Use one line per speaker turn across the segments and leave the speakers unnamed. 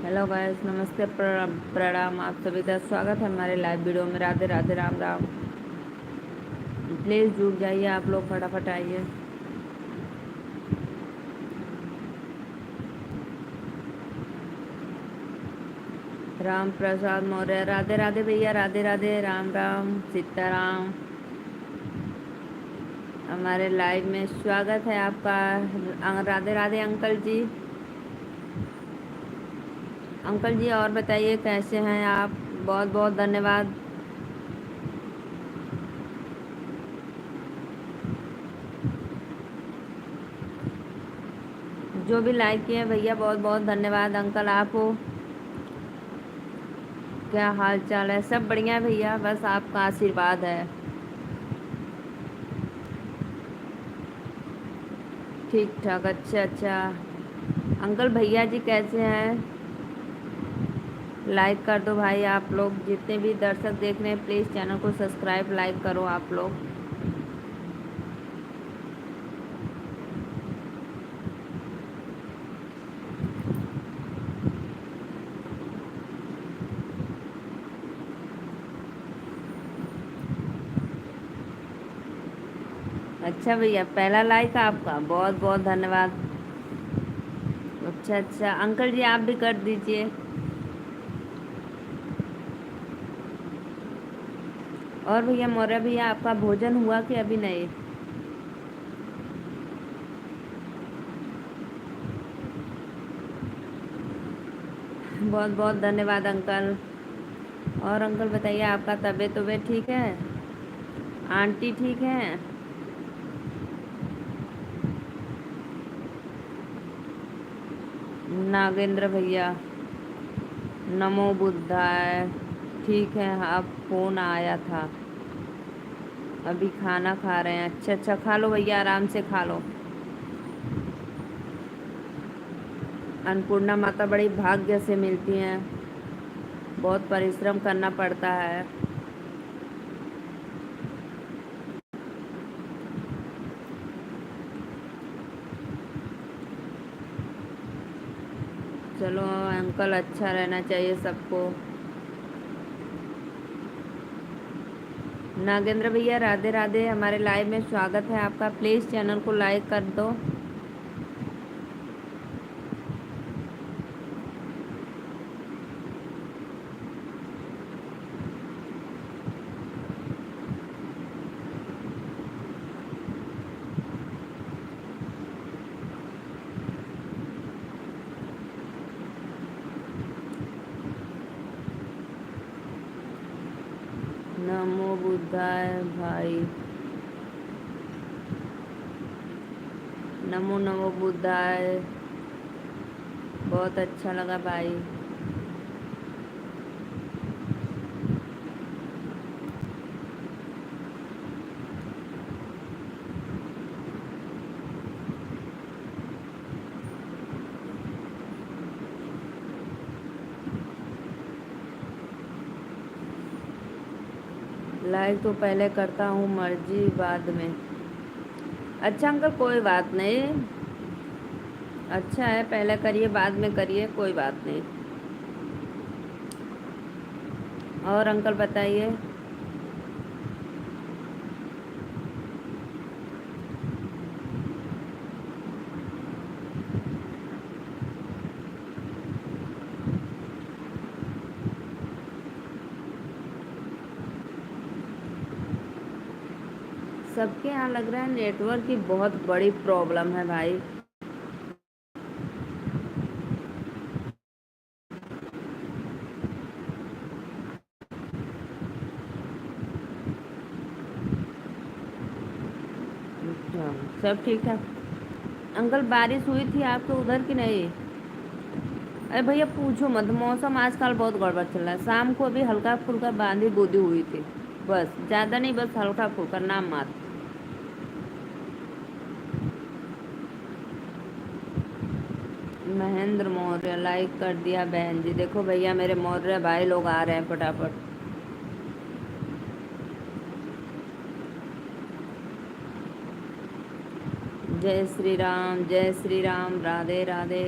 Hello guys, नमस्ते, प्रणाम। आप सभी का स्वागत है हमारे लाइव वीडियो में। राधे राधे, राम राम। प्लीज़ जुड़ जाइए, आप लोग फटाफट आइए। राम प्रसाद मौर्य, राधे राधे भैया, राधे राधे, राम राम, सीताराम। हमारे लाइव में स्वागत है आपका। राधे राधे अंकल जी। अंकल जी, और बताइए कैसे हैं आप? बहुत बहुत धन्यवाद। जो भी लाइक किए हैं भैया, बहुत बहुत धन्यवाद। अंकल आपको क्या हाल चाल है? सब बढ़िया है भैया, बस आपका आशीर्वाद है। ठीक ठाक, अच्छा अच्छा। अंकल भैया जी कैसे हैं? लाइक कर दो भाई। आप लोग जितने भी दर्शक देख रहे हैं, प्लीज़ चैनल को सब्सक्राइब लाइक करो आप लोग। अच्छा भैया, पहला लाइक आपका, बहुत बहुत धन्यवाद। अच्छा अच्छा, अंकल जी आप भी कर दीजिए। और भैया मौर्य भैया, आपका भोजन हुआ कि अभी नहीं? बहुत बहुत धन्यवाद अंकल। और अंकल बताइए, आपका तबीयत वबीयत ठीक है? आंटी ठीक है? नागेंद्र भैया, नमो बुद्धाय। ठीक है, आप फोन आया था। अभी खाना खा रहे हैं? अच्छा अच्छा, खा लो भैया, आराम से खा लो। अन्नपूर्णा माता बड़ी भाग्य से मिलती हैं, बहुत परिश्रम करना पड़ता है। चलो अंकल, अच्छा रहना चाहिए सबको। नागेंद्र भैया राधे राधे, हमारे लाइव में स्वागत है आपका। प्लीज़ चैनल को लाइक कर दो। नमो बुद्धाय भाई, नमो नमो बुद्धाय। बहुत अच्छा लगा भाई। लाइक तो पहले करता हूँ, मर्जी बाद में। अच्छा अंकल, कोई बात नहीं। अच्छा है, पहले करिए बाद में करिए, कोई बात नहीं। और अंकल बताइए। सबके यहाँ लग रहा है नेटवर्क की बहुत बड़ी प्रॉब्लम है भाई। अच्छा, सब ठीक ठाक। अंकल बारिश हुई थी आपके उधर की नहीं? अरे भैया पूछो मत, मौसम आजकल बहुत गड़बड़ चल रहा है। शाम को भी हल्का फुल्का बांधी बूंदी हुई थी, बस ज़्यादा नहीं, बस हल्का फुल्का नाम मात्र। महेंद्र मौर्य लाइक कर दिया बहन जी। देखो भैया, मेरे मौर्य भाई लोग आ रहे हैं फटाफट। जय श्री राम, जय श्री राम, राधे राधे।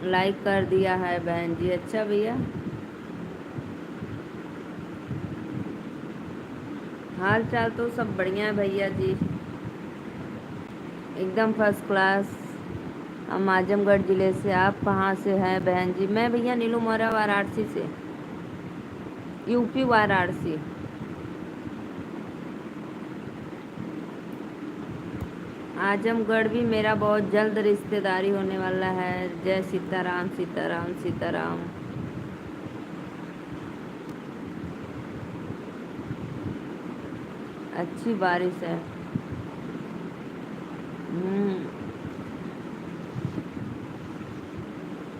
लाइक कर दिया है बहन जी। अच्छा भैया, हाल चाल तो सब बढ़िया है भैया जी, एकदम फर्स्ट क्लास। हम आजमगढ़ ज़िले से। आप कहाँ से हैं बहन जी? मैं भैया नीलू मौर्य वाराणसी से, यूपी वाराणसी। आजमगढ़ भी मेरा बहुत जल्द रिश्तेदारी होने वाला है। जय सीताराम सीताराम सीताराम। अच्छी बारिश है।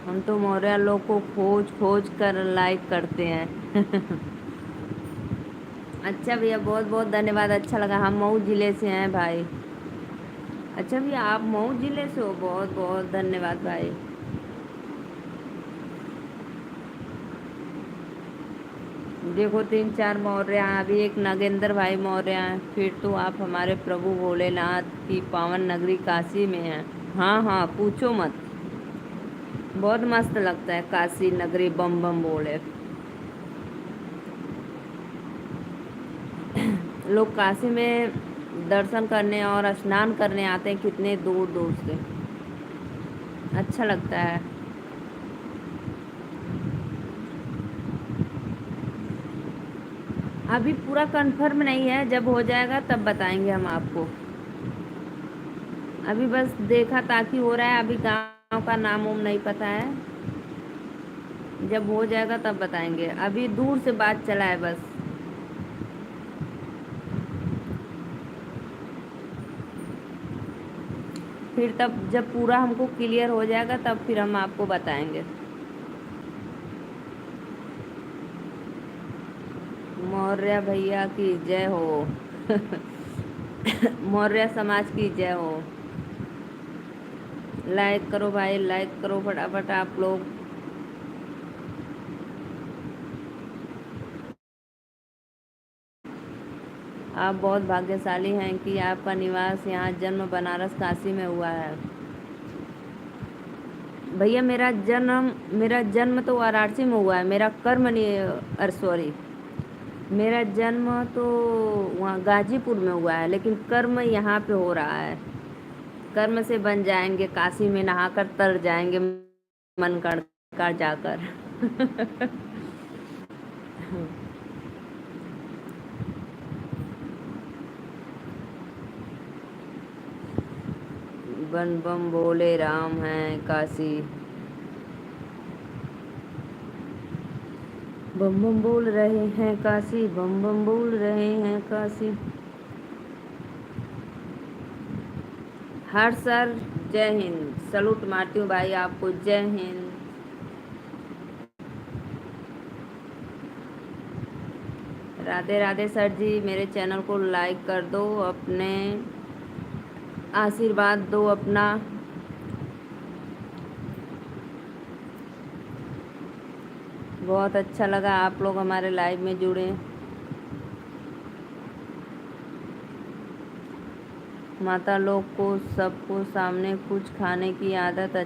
हम तो मौर्य लोग को खोज खोज कर लाइक करते हैं। अच्छा भैया, बहुत बहुत धन्यवाद, अच्छा लगा। हम मऊ ज़िले से हैं भाई। अच्छा भैया, आप मऊ ज़िले से हो? बहुत बहुत धन्यवाद भाई। देखो, तीन चार मौर्य हैं, अभी एक नागेंद्र भाई मौर्य हैं। फिर तो आप हमारे प्रभु भोलेनाथ की पावन नगरी काशी में हैं। हाँ हाँ, पूछो मत। बहुत मस्त लगता है काशी नगरी, बम बम बोले। लोग काशी में दर्शन करने और स्नान करने आते हैं, कितने दूर दूर से। अच्छा लगता है। अभी पूरा कंफर्म नहीं है, जब हो जाएगा तब बताएंगे हम आपको। अभी बस देखा ताकि हो रहा है, अभी गांव का नाम उम नहीं पता है। जब हो जाएगा तब बताएंगे, अभी दूर से बात चला है बस। फिर तब जब पूरा हमको क्लियर हो जाएगा तब फिर हम आपको बताएंगे। मौर्य भैया की जय हो। मौर्य समाज की जय हो। लाइक करो भाई, लाइक करो फटाफट आप लोग। आप बहुत भाग्यशाली हैं कि आपका निवास यहाँ, जन्म बनारस काशी में हुआ है। भैया, मेरा जन्म तो वाराणसी में हुआ है। मेरा कर्म नहीं, सॉरी, मेरा जन्म तो वहाँ गाजीपुर में हुआ है, लेकिन कर्म यहाँ पे हो रहा है। कर्म से बन जाएंगे, काशी में नहाकर तर जाएंगे, मन कर जाकर। बम बम बोले राम है काशी। बम बम बोल रहे हैं काशी, बम बम बोल रहे हैं काशी। हर सर, जय हिंद। सलूट मारती हूँ भाई आपको, जय हिंद। राधे राधे सर जी, मेरे चैनल को लाइक कर दो, अपने आशीर्वाद दो अपना। बहुत अच्छा लगा आप लोग हमारे लाइव में जुड़े। माता लोग को सबको सामने कुछ खाने की आदत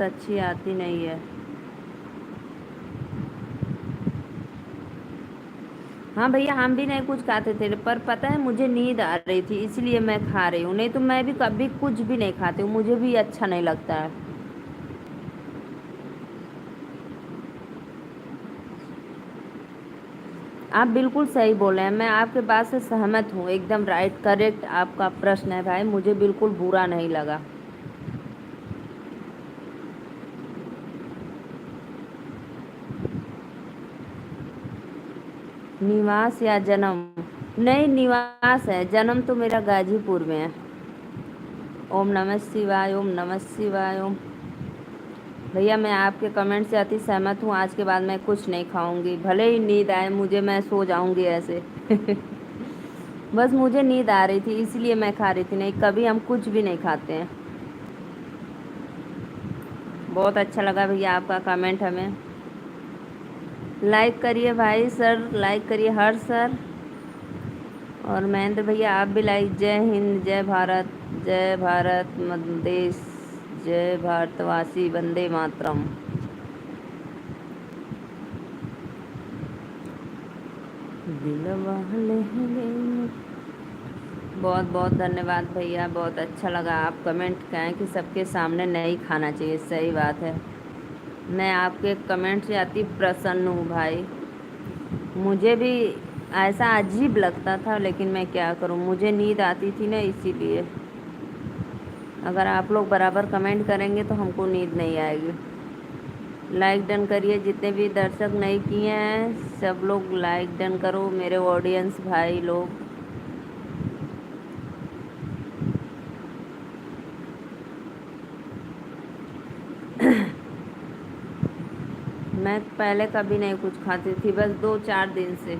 अच्छी आती नहीं है। हाँ भैया, हम भी नहीं कुछ खाते थे, पर पता है मुझे नींद आ रही थी इसलिए मैं खा रही हूँ, नहीं तो मैं भी कभी कुछ भी नहीं खाती हूँ, मुझे भी अच्छा नहीं लगता है। आप बिल्कुल सही बोले हैं, मैं आपके बात से सहमत हूँ, एकदम राइट करेक्ट आपका प्रश्न है भाई, मुझे बिल्कुल बुरा नहीं लगा। निवास या जन्म? नहीं, निवास है, जन्म तो मेरा गाजीपुर में है। ओम नमः शिवाय, ओम नमः शिवाय, ओम। भैया, मैं आपके कमेंट से अति सहमत हूँ, आज के बाद मैं कुछ नहीं खाऊंगी, भले ही नींद आए मुझे, मैं सो जाऊंगी ऐसे। बस मुझे नींद आ रही थी इसलिए मैं खा रही थी, नहीं कभी हम कुछ भी नहीं खाते हैं। बहुत अच्छा लगा भैया आपका कमेंट हमें। लाइक करिए भाई, सर लाइक करिए, हर सर। और महेंद्र भैया आप भी लाइक, जय हिंद, जय भारत देश, जय भारतवासी, वंदे मातरम। दिलवा ले ले। बहुत बहुत धन्यवाद भैया, बहुत अच्छा लगा। आप कमेंट कहें कि सबके सामने नहीं खाना चाहिए, सही बात है। मैं आपके कमेंट से अति प्रसन्न हूँ भाई। मुझे भी ऐसा अजीब लगता था, लेकिन मैं क्या करूँ, मुझे नींद आती थी ना, इसीलिए। अगर आप लोग बराबर कमेंट करेंगे तो हमको नींद नहीं आएगी। लाइक डन करिए, जितने भी दर्शक नहीं किए हैं सब लोग लाइक डन करो, मेरे ऑडियंस भाई लोग। मैं पहले कभी नहीं कुछ खाती थी, बस 2-4 दिन से।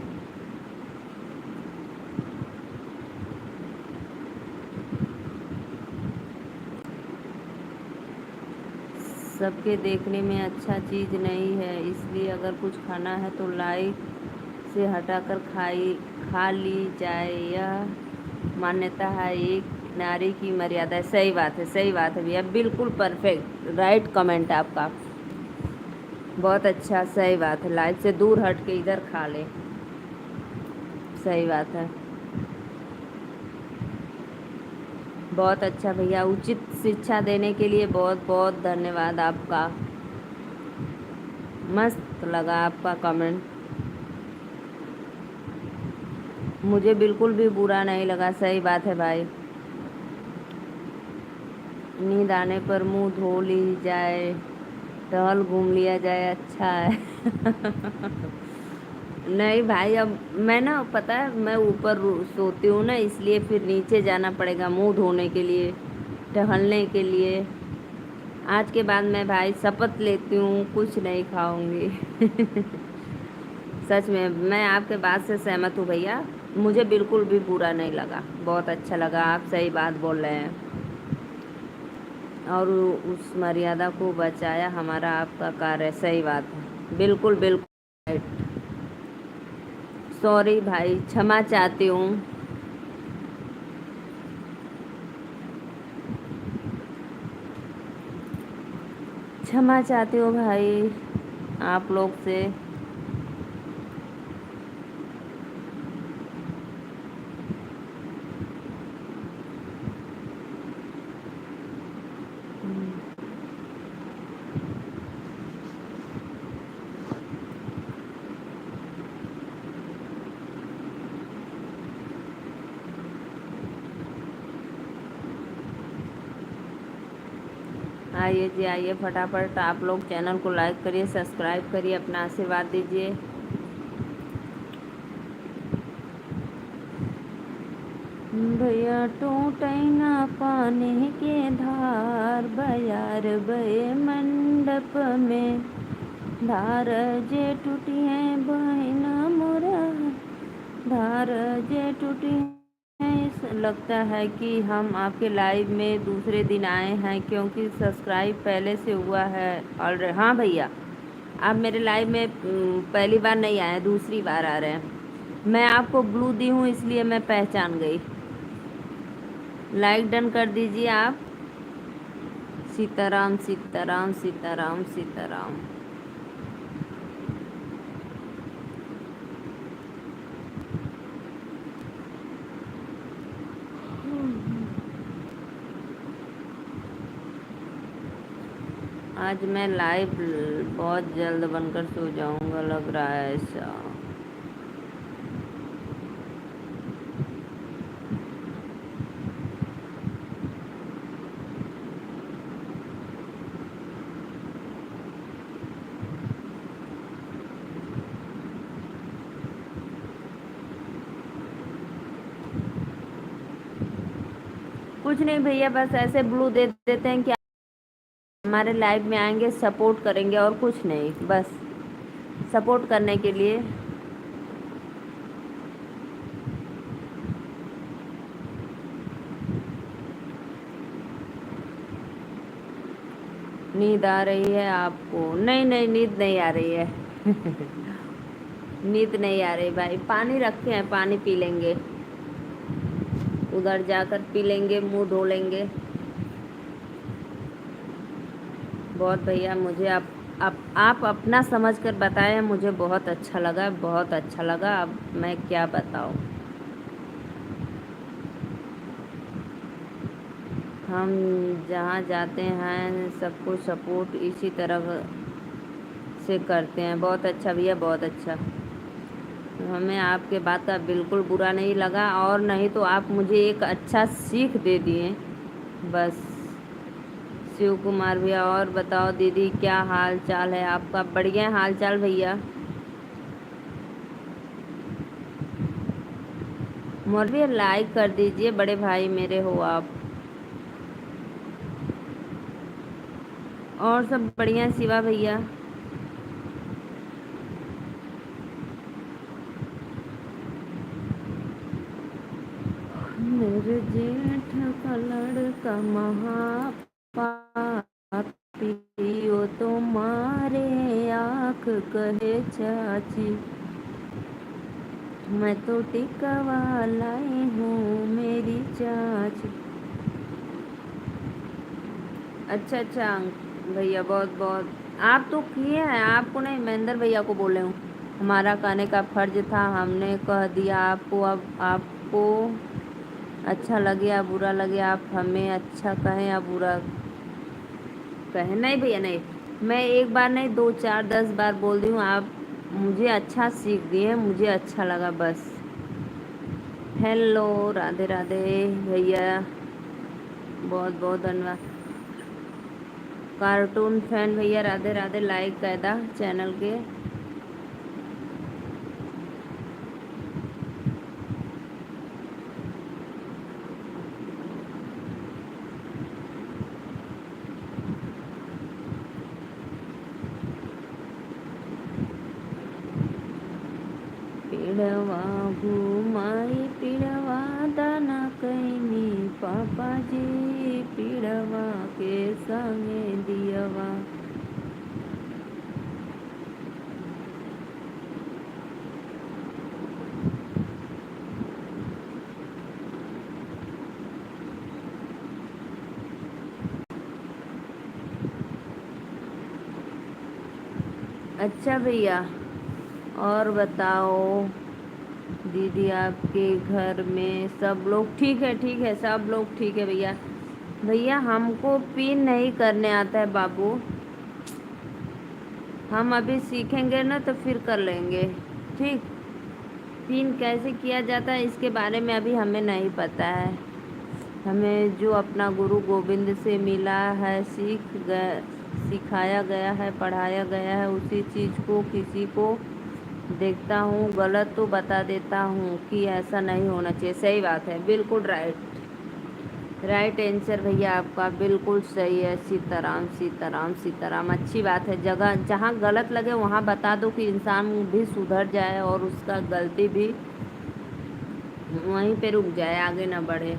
सबके देखने में अच्छा चीज़ नहीं है, इसलिए अगर कुछ खाना है तो लाइक से हटाकर खा ली जाए, यह मान्यता है, एक नारी की मर्यादा है। सही बात है, सही बात है भैया, बिल्कुल परफेक्ट राइट कमेंट है आपका। बहुत अच्छा, सही बात है, लाइक से दूर हट के इधर खा ले। सही बात है, बहुत अच्छा भैया, उचित शिक्षा देने के लिए बहुत बहुत धन्यवाद आपका। मस्त लगा आपका कमेंट, मुझे बिल्कुल भी बुरा नहीं लगा। सही बात है भाई, नींद आने पर मुंह धो ली जाए, टहल घूम लिया जाए, अच्छा है। नहीं भाई, अब मैं ना, पता है मैं ऊपर सोती हूँ ना, इसलिए फिर नीचे जाना पड़ेगा मुंह धोने के लिए, टहलने के लिए। आज के बाद मैं भाई शपथ लेती हूँ कुछ नहीं खाऊंगी। सच में मैं आपके बात से सहमत हूँ भैया, मुझे बिल्कुल भी बुरा नहीं लगा, बहुत अच्छा लगा, आप सही बात बोल रहे हैं। और उस मर्यादा को बचाया हमारा आपका कार्य है। सही बात है, बिल्कुल बिल्कुल राइट। सॉरी भाई, क्षमा चाहती हूँ। क्षमा चाहती हूँ भाई आप लोग से। आइए जी, आइए फटाफट आप लोग चैनल को लाइक करिए, सब्सक्राइब करिए, अपना आशीर्वाद दीजिए। भैया टूटे ना पानी के धार, बयार बहे मंडप में, धार जे टूटी है बहना मोरा, धार जे टूटी है। लगता है कि हम आपके लाइव में दूसरे दिन आए हैं, क्योंकि सब्सक्राइब पहले से हुआ है ऑलरेडी। हाँ भैया, आप मेरे लाइव में पहली बार नहीं आए, दूसरी बार आ रहे हैं। मैं आपको ब्लू दी हूँ इसलिए मैं पहचान गई। लाइक डन कर दीजिए आप। सीताराम सीताराम सीताराम सीताराम। आज मैं लाइव बहुत जल्द बनकर सो जाऊंगा, लग रहा है ऐसा। कुछ नहीं भैया, बस ऐसे ब्लू दे देते हैं कि हमारे लाइव में आएंगे, सपोर्ट करेंगे, और कुछ नहीं, बस सपोर्ट करने के लिए। नींद आ रही है आपको? नहीं नहीं, नींद नहीं आ रही है। नींद नहीं आ रही भाई, पानी रखे हैं, पानी पी लेंगे। उधर जाकर पी लेंगे, मुंह धो लेंगे। बहुत भैया, मुझे आप अपना समझ कर बताएं, मुझे बहुत अच्छा लगा, बहुत अच्छा लगा। अब मैं क्या बताऊं। हम जहाँ जाते हैं सबको सपोर्ट इसी तरह से करते हैं। बहुत अच्छा भैया, बहुत अच्छा। हमें आपके बात का बिल्कुल बुरा नहीं लगा, और नहीं तो आप मुझे एक अच्छा सीख दे दिए बस। शिव कुमार भैया, और बताओ दीदी, क्या हाल चाल है आपका? बढ़िया हाल चाल भैया। मौलवी लाइक कर दीजिए, बड़े भाई मेरे हो आप। और सब बढ़िया शिवा भैया। मेरे जेठ का लड़का महापापी, वो तुम्हारे आँख कहे चाची, मैं तो टिकवा लाई हूँ मेरी चाची। अच्छा अच्छा भैया, बहुत बहुत। आप तो किए हैं, आपको नहीं, महेंद्र भैया को बोले हूँ। हमारा कहने का फर्ज था, हमने कह दिया आपको। अब आपको अच्छा लगे या बुरा लगे, आप हमें अच्छा कहें या बुरा कहें। नहीं भैया नहीं, मैं एक बार नहीं, दो चार 10 बार बोल दी हूँ। आप मुझे अच्छा सीख दिए, मुझे अच्छा लगा बस। हेलो, राधे राधे भैया, बहुत बहुत धन्यवाद। कार्टून फैन भैया, राधे राधे, लाइक कायदा चैनल के। पीड़वा घुमाई पीड़वा दाना कैनी, पापा जी पीड़वा के संगे दियवा। अच्छा भैया, और बताओ दीदी, आपके घर में सब लोग ठीक है? ठीक है, सब लोग ठीक है भैया। भैया हमको पिन नहीं करने आता है बाबू। हम अभी सीखेंगे ना तो फिर कर लेंगे। ठीक। पिन कैसे किया जाता है इसके बारे में अभी हमें नहीं पता है। हमें जो अपना गुरु गोविंद से मिला है, सिखाया गया है, पढ़ाया गया है, उसी चीज़ को किसी को देखता हूँ गलत तो बता देता हूँ कि ऐसा नहीं होना चाहिए। सही बात है, बिल्कुल राइट। राइट आंसर भैया आपका बिल्कुल सही है। सीताराम सीताराम सीताराम, अच्छी बात है। जगह जहाँ गलत लगे वहाँ बता दो कि इंसान भी सुधर जाए और उसका गलती भी वहीं पे रुक जाए, आगे ना बढ़े।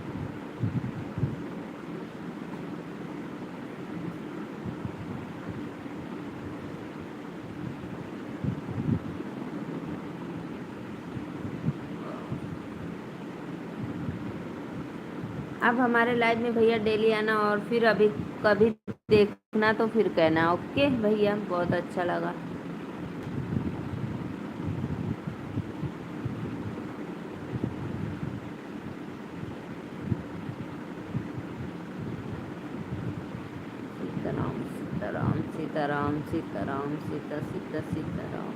अब हमारे लाइव में भैया डेली आना, और फिर अभी कभी देखना तो फिर कहना। ओके भैया, बहुत अच्छा लगा। सीताराम सीताराम सीताराम सीताराम सीता सीता सीताराम।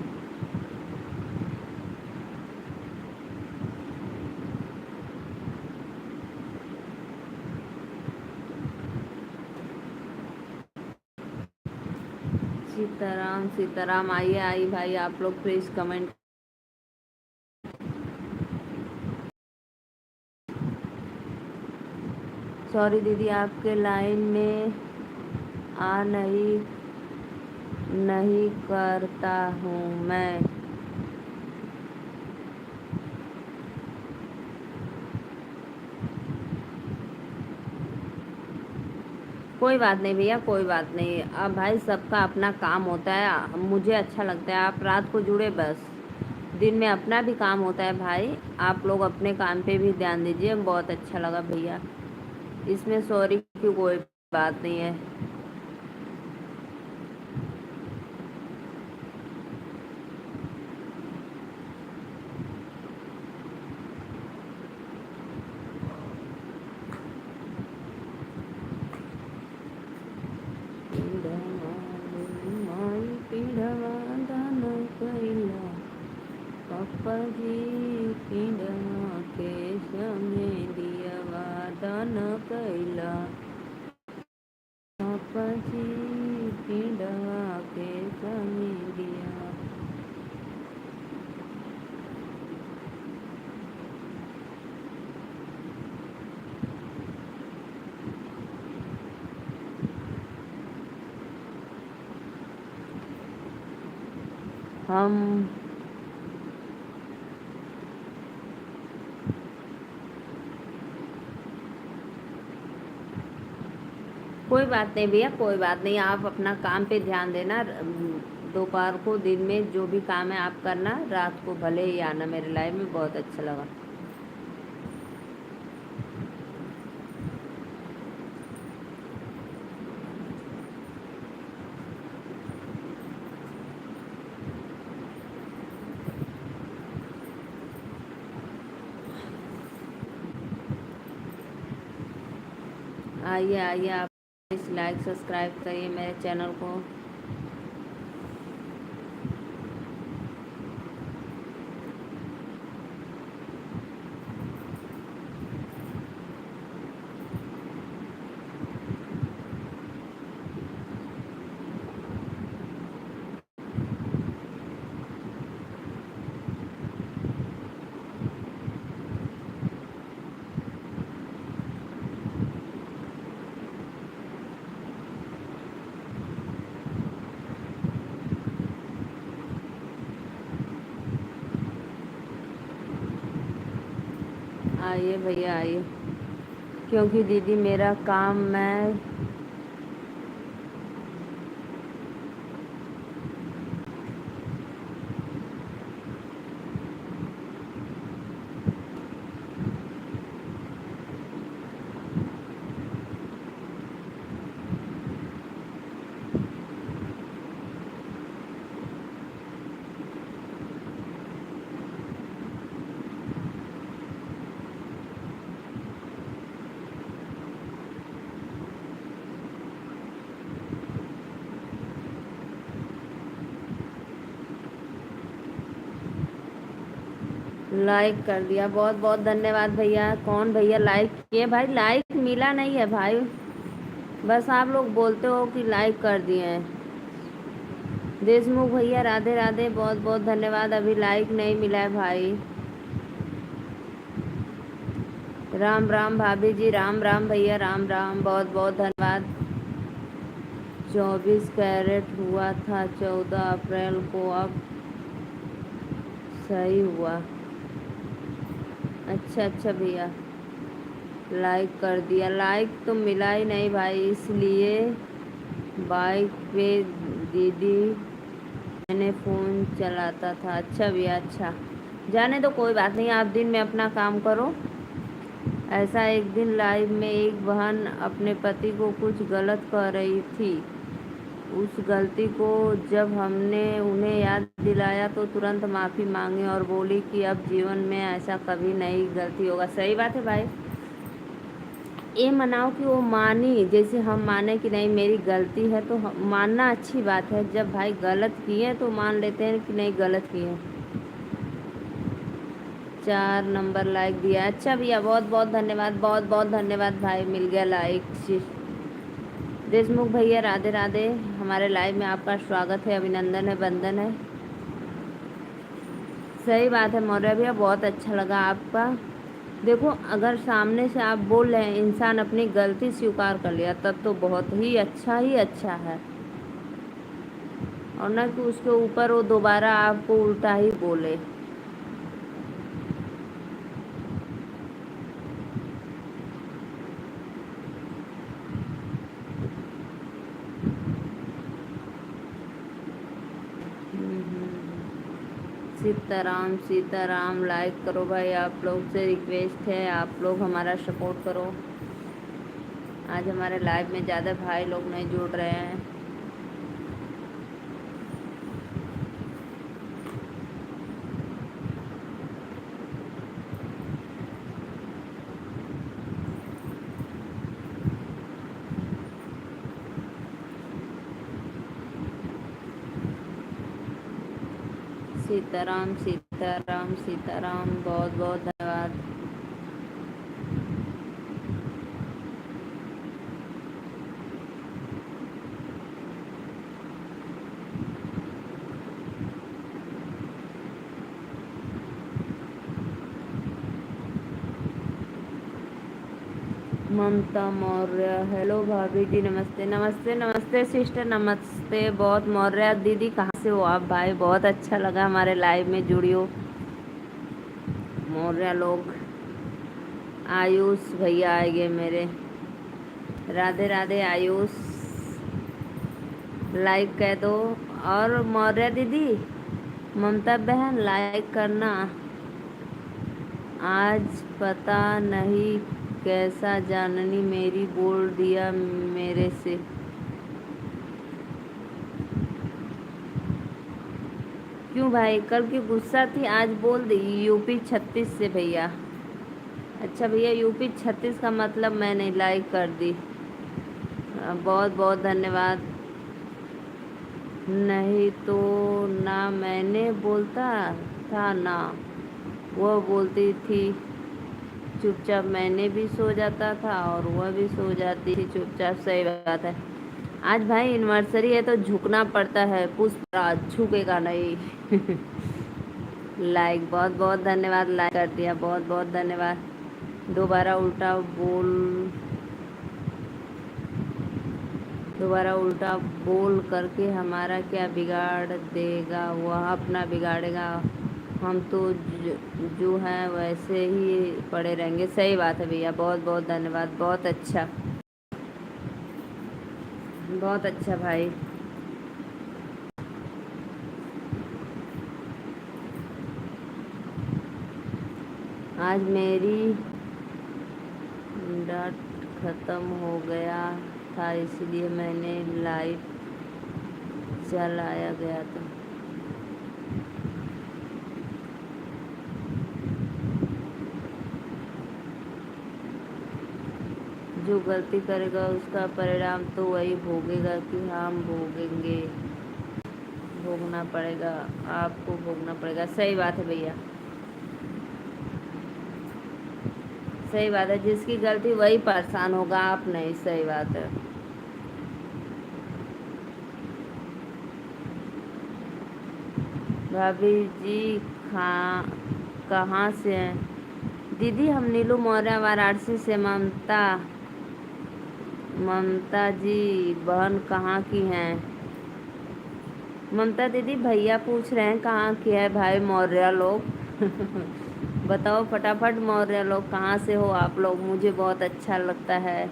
सीताराम सीताराम, आइए आई भाई, आप लोग प्लीज कमेंट। सॉरी दीदी, आपके लाइन में आ नहीं नहीं करता हूँ मैं। कोई बात नहीं भैया, कोई बात नहीं। अब भाई सबका अपना काम होता है, मुझे अच्छा लगता है आप रात को जुड़े बस। दिन में अपना भी काम होता है भाई, आप लोग अपने काम पे भी ध्यान दीजिए। बहुत अच्छा लगा भैया, इसमें सॉरी की कोई बात नहीं है। पापा जी पिंडवा के संगे दियवा दान कैला, पापा जी पिंडवा के संगे दियवा। हम कोई बात नहीं भैया, कोई बात नहीं, आप अपना काम पे ध्यान देना। दोपहर को दिन में जो भी काम है आप करना, रात को भले ही आना मेरे लाइव में। बहुत अच्छा लगा। आइए आइए, आप इस लाइक सब्सक्राइब करिए मेरे चैनल को। आइए भैया आइए, क्योंकि दीदी मेरा काम मैं लाइक कर दिया। बहुत बहुत धन्यवाद भैया। कौन भैया लाइक किए भाई? लाइक मिला नहीं है भाई, बस आप लोग बोलते हो कि लाइक कर दिए हैं। देशमुख भैया राधे राधे, बहुत बहुत धन्यवाद। अभी लाइक नहीं मिला है भाई। राम राम भाभी जी, राम राम भैया, राम राम, बहुत बहुत धन्यवाद। 24 कैरेट हुआ था 14 अप्रैल को, अब सही हुआ। अच्छा अच्छा भैया, लाइक कर दिया। लाइक तो मिला ही नहीं भाई, इसलिए बाइक पे दीदी मैंने फ़ोन चलाता था। अच्छा भैया, अच्छा, जाने दो, कोई बात नहीं, आप दिन में अपना काम करो। ऐसा एक दिन लाइव में एक बहन अपने पति को कुछ गलत कह रही थी। उस गलती को जब हमने उन्हें याद दिलाया तो तुरंत माफ़ी मांगी और बोली कि अब जीवन में ऐसा कभी नहीं गलती होगा। सही बात है भाई, ये मनाओ कि वो मानी, जैसे हम माने कि नहीं मेरी गलती है, तो मानना अच्छी बात है। जब भाई गलत किए तो मान लेते हैं कि नहीं गलत किए। 4 नंबर लाइक दिया। अच्छा भैया, बहुत बहुत धन्यवाद, बहुत बहुत धन्यवाद भाई, मिल गया लाइक। देशमुख भैया राधे राधे, हमारे लाइव में आपका स्वागत है, अभिनंदन है, वंदन है। सही बात है मौर्य भैया, बहुत अच्छा लगा आपका। देखो, अगर सामने से आप बोल रहे हैं, इंसान अपनी गलती स्वीकार कर लिया, तब तो बहुत ही अच्छा है। और ना कि उसके ऊपर वो दोबारा आपको उल्टा ही बोले। सीताराम सीताराम, लाइक करो भाई, आप लोग से रिक्वेस्ट है, आप लोग हमारा सपोर्ट करो। आज हमारे लाइव में ज़्यादा भाई लोग नहीं जुड़ रहे हैं। सीताराम सीताराम सीताराम, बहुत बहुत धन्यवाद। ममता मौर्य, हेलो भाभी जी, नमस्ते नमस्ते नमस्ते सिस्टर, नमस्ते। बहुत मौर्य दीदी, कहाँ से हो आप भाई? बहुत अच्छा लगा हमारे लाइव में जुड़ियो मौर्य लोग। आयुष भैया आएंगे मेरे, राधे राधे आयुष, लाइक कह दो। और मौर्य दीदी, ममता बहन लाइक करना। आज पता नहीं कैसा जाननी मेरी बोल दिया मेरे से। क्यों भाई, कल की गुस्सा थी, आज बोल दी यूपी 36 से भैया। अच्छा भैया, यूपी 36 का मतलब मैंने लाइक कर दी। बहुत बहुत धन्यवाद। नहीं तो ना मैंने बोलता था ना वह बोलती थी चुपचाप, मैंने भी सो जाता था और वह भी सो जाती थी चुपचाप। सही बात है। आज भाई एनिवर्सरी है तो झुकना पड़ता है, पुष्पराज झुकेगा नहीं। लाइक, बहुत बहुत धन्यवाद, लाइक कर दिया, बहुत बहुत धन्यवाद। दोबारा उल्टा बोल करके हमारा क्या बिगाड़ देगा? वह अपना बिगाड़ेगा, हम तो जो हैं वैसे ही पड़े रहेंगे। सही बात है भैया, बहुत बहुत धन्यवाद, बहुत अच्छा, बहुत अच्छा भाई। आज मेरी डाट ख़त्म हो गया था, इसलिए मैंने लाइट जलाया गया था। जो गलती करेगा उसका परिणाम तो वही भोगेगा कि हम भोगेंगे, भोगना पड़ेगा, आपको भोगना पड़ेगा। सही बात है भैया, सही बात है, जिसकी गलती वही परेशान होगा, आप नहीं। सही बात है। भाभी जी कहाँ से हैं? दीदी हम नीलू मौर्य, वाराणसी से। ममता जी बहन कहाँ की हैं? ममता दीदी भैया पूछ रहे हैं कहाँ की है भाई मौर्य लोग। बताओ फटाफट, मौर्य लोग कहाँ से हो आप लोग? मुझे बहुत अच्छा लगता है।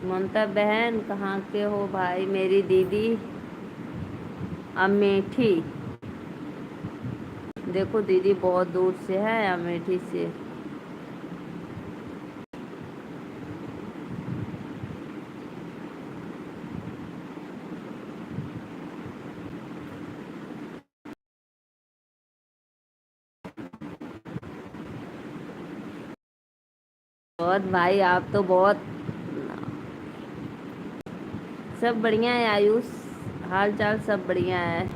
ममता बहन कहाँ के हो भाई? मेरी दीदी अमेठी, देखो दीदी बहुत दूर से है, अमेठी से। बहुत भाई, आप तो बहुत। सब बढ़िया है आयुष, हाल चाल सब बढ़िया है।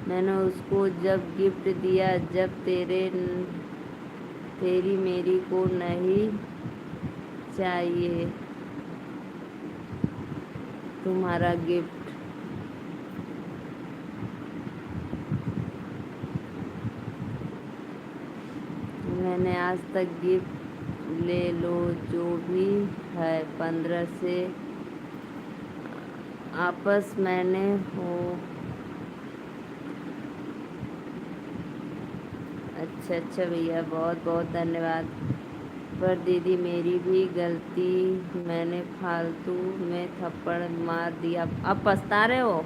मैंने उसको जब गिफ्ट दिया, जब तेरी मेरी को नहीं चाहिए तुम्हारा गिफ्ट। मैंने आज तक गिफ्ट ले लो जो भी है 15 से आपस मैंने हो। अच्छा अच्छा भैया, बहुत बहुत धन्यवाद। पर दीदी मेरी भी गलती, मैंने फालतू में थप्पड़ मार दिया। अब पछता रहे हो?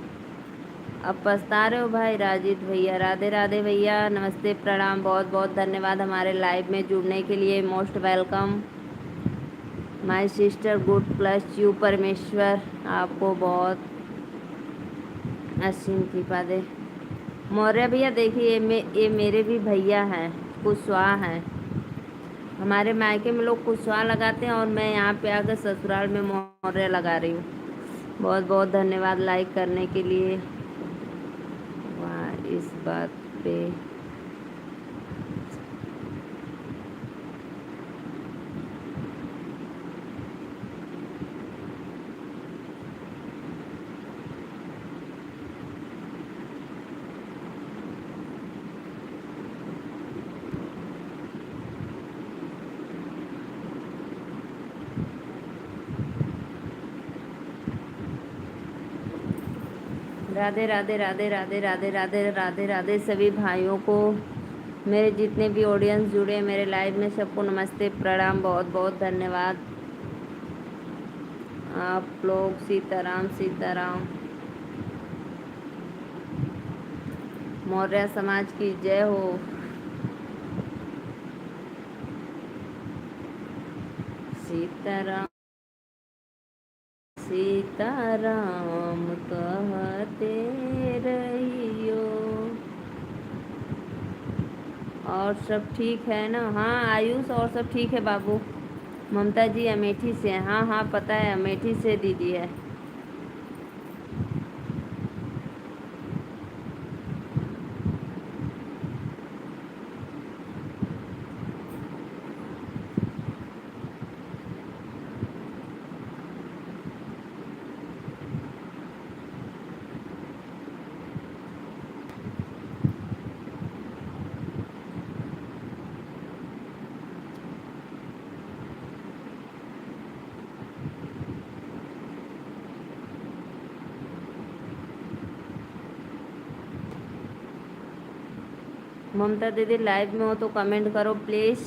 अब पछता रहे हो भाई? राजीत भैया, राधे राधे भैया, नमस्ते प्रणाम, बहुत बहुत धन्यवाद हमारे लाइव में जुड़ने के लिए। Most welcome my sister, good plus you परमेश्वर आपको बहुत असीम कृपा दे। मौर्य भैया देखिए, ये मेरे भी भैया हैं, कुशवाहा हैं। हमारे मायके में लोग कुशवाहा लगाते हैं और मैं यहाँ पे आकर ससुराल में मौर्य लगा रही हूँ। बहुत बहुत धन्यवाद लाइक करने के लिए। वाह, इस बात पे राधे राधे राधे राधे राधे राधे राधे राधे सभी भाइयों को, मेरे जितने भी ऑडियंस जुड़े हैं मेरे लाइव में, सबको नमस्ते प्रणाम, बहुत बहुत धन्यवाद आप लोग। सीताराम सीताराम, मौर्य समाज की जय हो। सीताराम सीताराम कहते रहियो। और सब ठीक है ना? हाँ आयुष, और सब ठीक है बाबू। ममता जी अमेठी से हैं? हाँ हाँ पता है, अमेठी से दीदी है। ममता दीदी लाइव में हो तो कमेंट करो प्लीज़।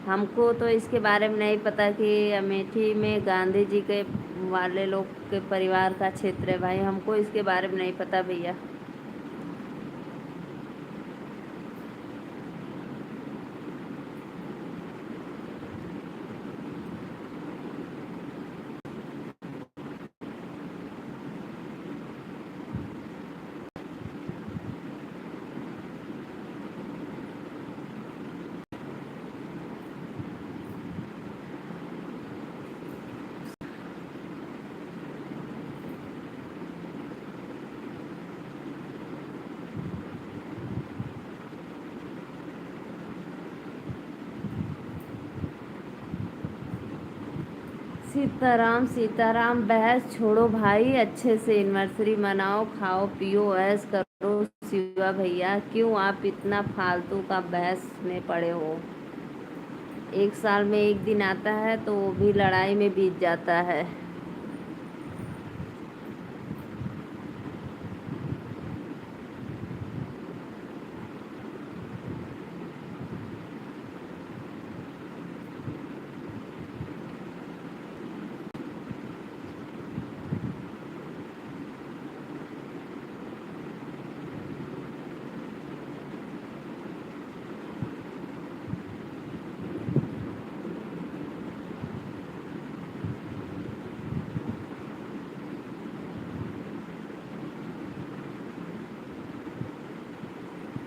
हमको तो इसके बारे में नहीं पता कि अमेठी में गांधी जी के वाले लोग के परिवार का क्षेत्र है भाई, हमको इसके बारे में नहीं पता भैया। सीताराम सीताराम, बहस छोड़ो भाई, अच्छे से एनिवर्सरी मनाओ, खाओ पियो ऐश करो। शिवा भैया क्यों आप इतना फालतू का बहस में पड़े हो? एक साल में एक दिन आता है तो वो भी लड़ाई में बीत जाता है।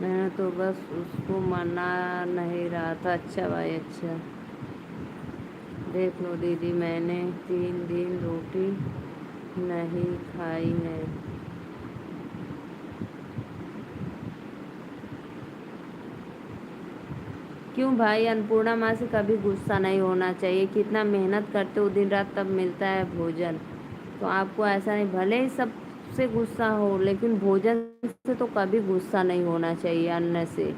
मैं तो बस उसको मना नहीं रहा था। अच्छा भाई अच्छा। देख लो दीदी, मैंने 3 दिन रोटी नहीं खाई है। क्यों भाई? अन्नपूर्णा माँ से कभी गुस्सा नहीं होना चाहिए। कितना मेहनत करते हो दिन रात, तब मिलता है भोजन। तो आपको ऐसा नहीं, भले ही सबसे गुस्सा हो लेकिन भोजन से तो कभी गुस्सा नहीं होना चाहिए, अन्न से।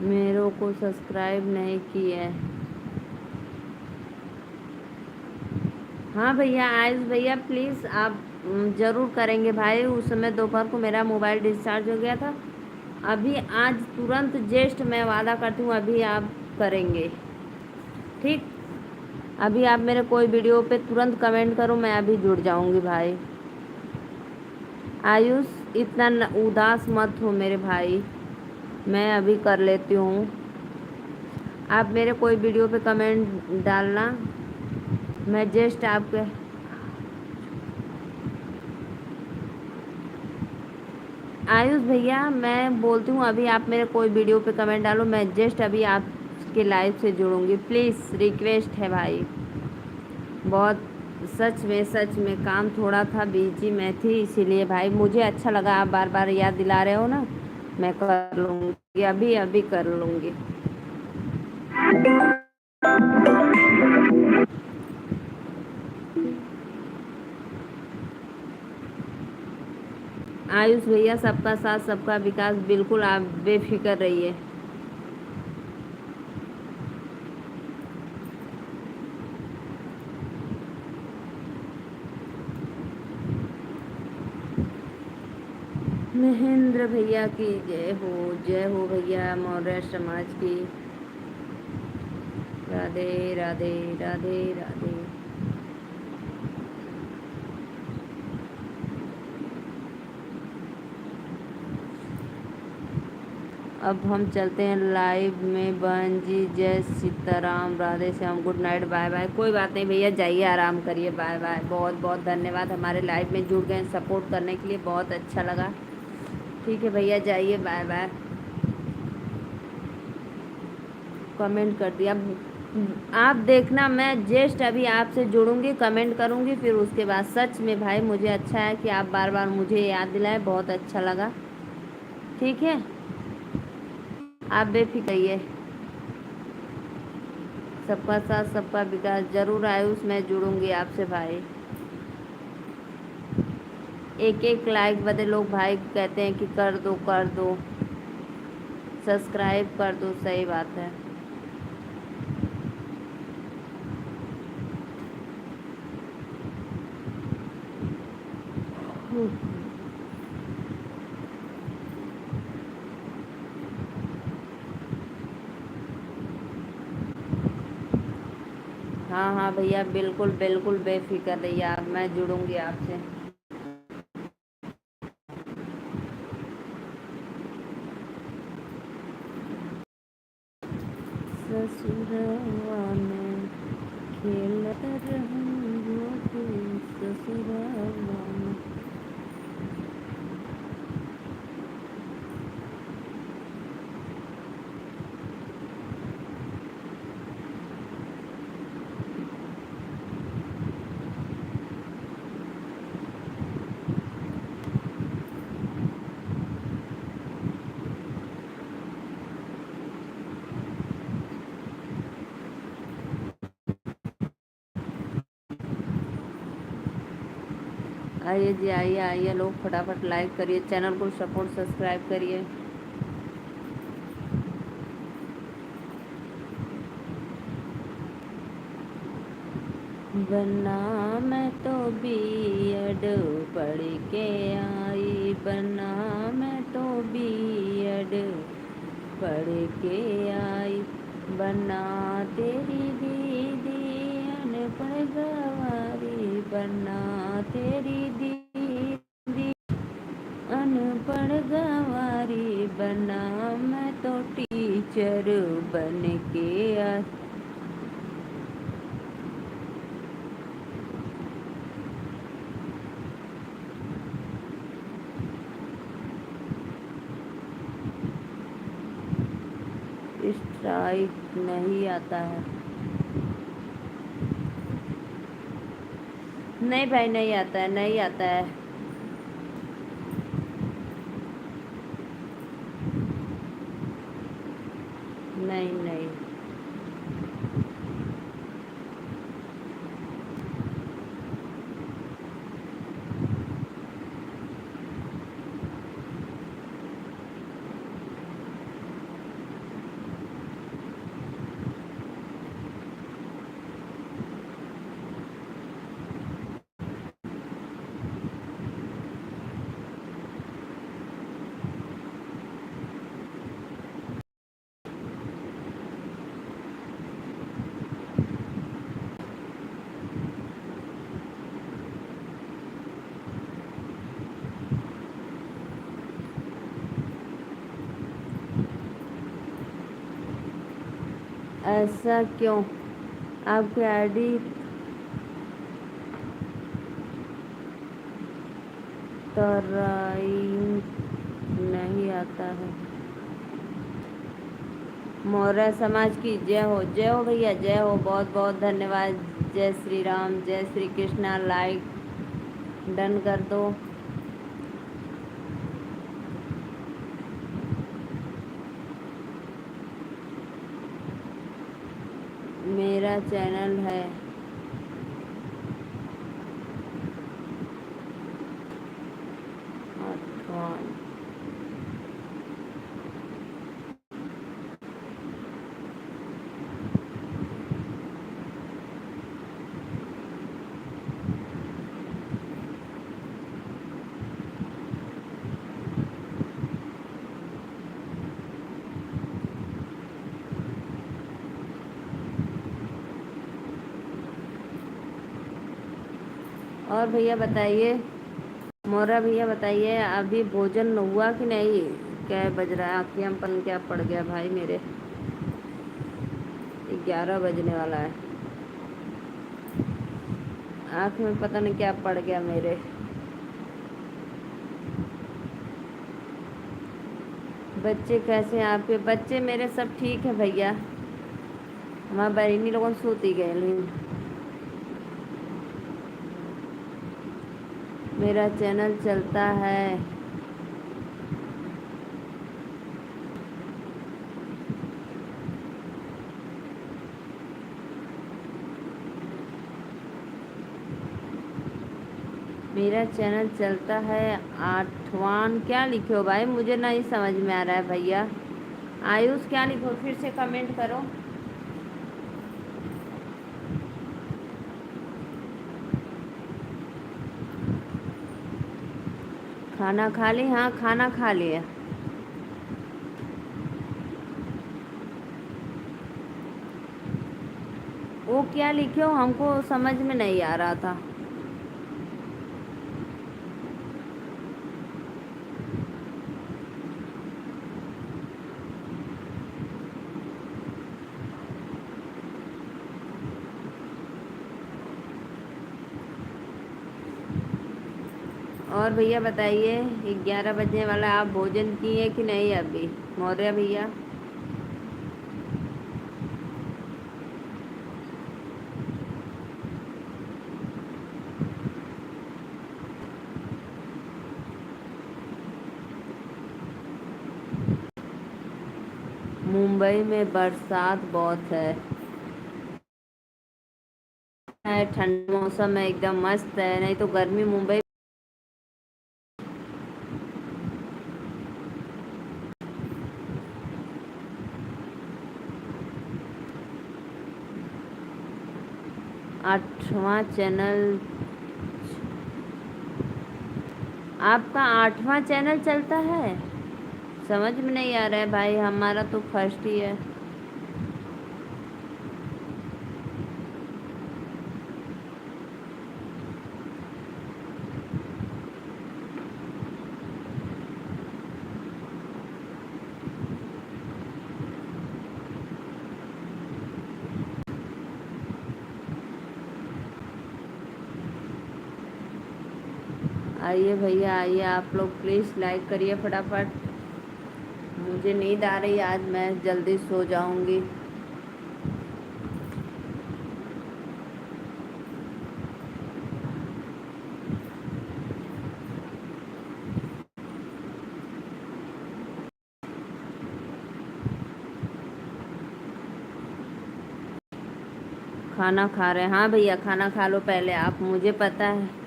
मेरे को सब्सक्राइब नहीं किए। हाँ भैया, आयुष भैया प्लीज़ आप ज़रूर करेंगे भाई। उस समय दोपहर को मेरा मोबाइल डिस्चार्ज हो गया था। अभी आज तुरंत जस्ट मैं वादा करती हूँ, अभी आप करेंगे, ठीक। अभी आप मेरे कोई वीडियो पे तुरंत कमेंट करो, मैं अभी जुड़ जाऊंगी भाई। आयुष इतना उदास मत हो मेरे भाई, मैं अभी कर लेती हूँ। आप मेरे कोई वीडियो पे कमेंट डालना, मैं जस्ट आपके। आयुष भैया मैं बोलती हूँ, अभी आप मेरे कोई वीडियो पे कमेंट डालो, मैं जस्ट अभी आपके लाइव से जुड़ूंगी। प्लीज़ रिक्वेस्ट है भाई, बहुत सच में काम थोड़ा था, बिजी मैं थी, इसीलिए भाई मुझे अच्छा लगा आप बार बार याद दिला रहे हो ना। मैं कर लूँगी, अभी अभी कर लूँगी। आयुष भैया सबका साथ सबका विकास, बिल्कुल आप बेफिक्र रहिए। महेंद्र भैया की जय हो भैया, मौर्य समाज की। राधे राधे राधे राधे। अब हम चलते हैं लाइव में। बहन जी जय Sitaram, Radhe Shyam, good night, bye bye. कोई बात नहीं भैया, जाइए आराम करिए, बाय बाय। बहुत बहुत धन्यवाद हमारे लाइव में जुड़ गए, सपोर्ट करने के लिए बहुत अच्छा लगा। ठीक है भैया, जाइए, बाय बाय। कमेंट कर दिया। आप देखना, मैं जस्ट अभी आपसे जुड़ूंगी, कमेंट करूंगी, फिर उसके बाद सच में भाई मुझे अच्छा है कि आप बार बार मुझे याद दिलाए, बहुत अच्छा लगा। ठीक है, आप बेफिक्र रहिए। सबका साथ सबका विकास, जरूर आयुष मैं जुड़ूंगी आपसे भाई। एक एक लाइक बदे लोग भाई कहते हैं कि कर दो, सब्सक्राइब कर दो, सही बात है। हाँ हाँ भैया, बिल्कुल बिल्कुल बेफिक्र रहिए आप, मैं जुड़ूंगी आपसे। ससुरवा में खेलत रहूं ससुरवा में। आइए जी, आइए आइए लोग, फटाफट लाइक करिए, चैनल को सपोर्ट सब्सक्राइब करिए। बन्ना मैं तो बीएड पढ़ के आई, बन्ना मैं तो बीएड पढ़ के आई, बन्ना तेरी दीदी अनपढ़ गवारी, बन्ना तेरी दीदी अनपढ़ गवारी, बन्ना मैं तो टीचर बन के आई। स्ट्राइक नहीं आता है। नहीं भाई, नहीं आता है, नहीं आता है। नहीं नहीं। ऐसा क्यों? आपकी आईडी तराइन नहीं आता है। मौर्य समाज की जय हो भैया, जय हो, बहुत बहुत धन्यवाद। जय श्री राम, जय श्री कृष्णा। लाइक डन कर दो। मेरा चैनल है आठवान। और भैया बताइए, मोरा भैया बताइए, अभी भोजन हुआ कि नहीं? क्या बज रहा है? आँखें पन क्या पड़ गया भाई मेरे, 11 बजने वाला है। आँख में पता नहीं क्या पड़ गया मेरे। बच्चे कैसे हैं आपके? बच्चे मेरे सब ठीक है भैया। हमारे बहनी लोगों सूती गए। मेरा चैनल चलता है। मेरा चैनल चलता है आठवान। क्या लिखे हो भाई? मुझे नहीं समझ में आ रहा है भैया। आयुष क्या लिखो? फिर से कमेंट करो। खाना खा ली? हाँ खाना खा लिया। वो क्या लिखे हो हमको समझ में नहीं आ रहा था। और भैया बताइए, 11 बजने वाला, आप भोजन किए कि नहीं अभी? मौर्य भैया 'मुंबई में बरसात बहुत है, ठंड मौसम है, एकदम मस्त है, नहीं तो गर्मी मुंबई। 8वां चैनल। आपका 8वां चैनल चलता है? समझ में नहीं आ रहा है भाई, हमारा तो फर्स्ट ही है। आइए भैया आइए, आप लोग प्लीज़ लाइक करिए फटाफट। मुझे नींद आ रही है, आज मैं जल्दी सो जाऊंगी। खाना खा रहे हैं? हाँ भैया खाना खा लो पहले आप, मुझे पता है।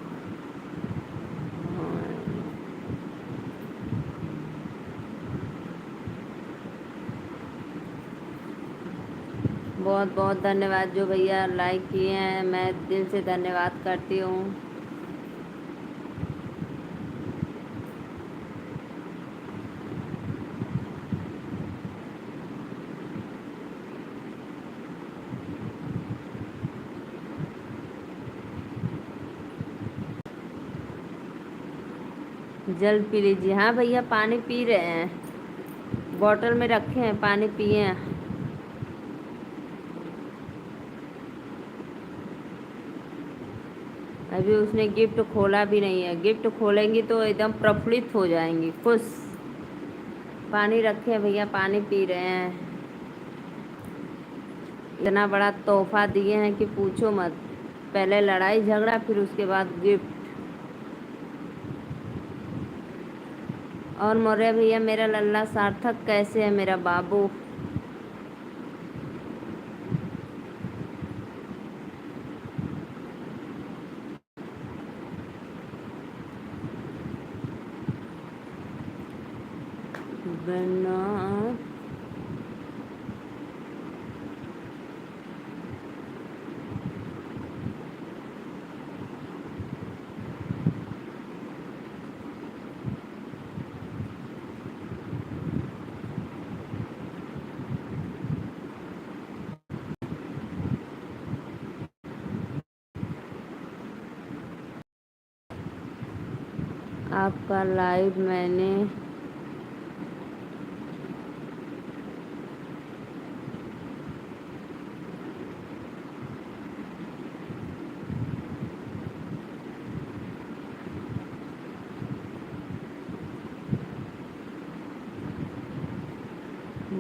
बहुत बहुत धन्यवाद जो भैया लाइक किए हैं, मैं दिल से धन्यवाद करती हूँ। जल पी लीजिए। हाँ भैया पानी पी रहे हैं, बॉटल में रखे हैं, पानी पिए हैं। अभी उसने गिफ्ट खोला भी नहीं है, गिफ्ट खोलेंगी तो एकदम प्रफुल्लित हो जाएंगी, खुश। पानी रखे हैं भैया, पानी पी रहे हैं। इतना बड़ा तोहफा दिए हैं कि पूछो मत। पहले लड़ाई झगड़ा, फिर उसके बाद गिफ्ट। और मौर्य भैया मेरा लल्ला सार्थक कैसे है मेरा बाबू? बना आपका लाइव मैंने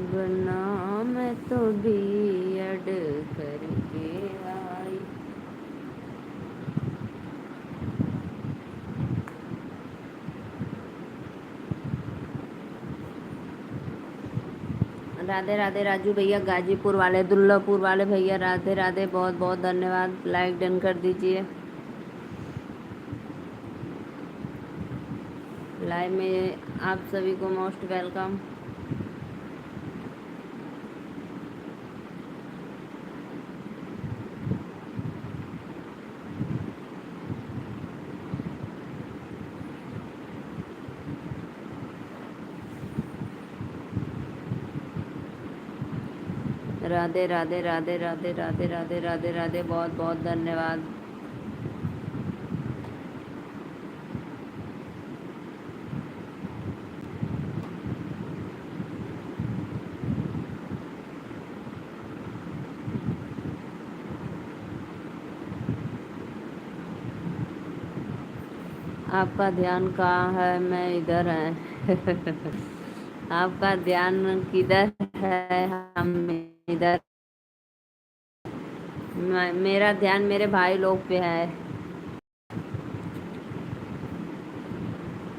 बना, मैं तो बीएड करके आई। राधे राधे राजू भैया, गाजीपुर वाले, दुल्लापुर वाले भैया, राधे राधे, बहुत बहुत धन्यवाद। लाइक डन कर दीजिए। लाइव में आप सभी को मोस्ट वेलकम। राधे राधे राधे राधे राधे राधे राधे राधे, बहुत बहुत धन्यवाद। आपका ध्यान कहाँ है? मैं इधर है। आपका ध्यान किधर है? हम इधर। मेरा ध्यान मेरे भाई लोग पे है।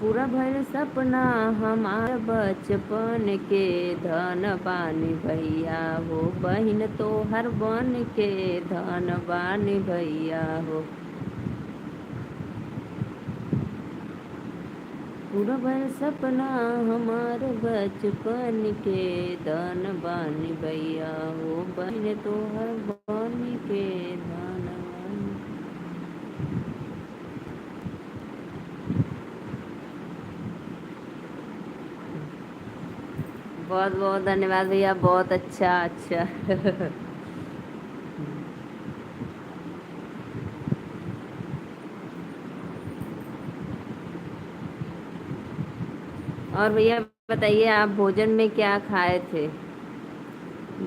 पूरा भइल सपना हमार बचपन के, धन बानी भैया हो, बहिन तो हर बन के, धन बानी भैया हो। पूरा भइल सपना हमार बचपन के, धन बानी भैया हो, बहिन तो हर बन के, धन बानी। बहुत बहुत धन्यवाद भैया, बहुत अच्छा अच्छा। और भैया बताइए, आप भोजन में क्या खाए थे?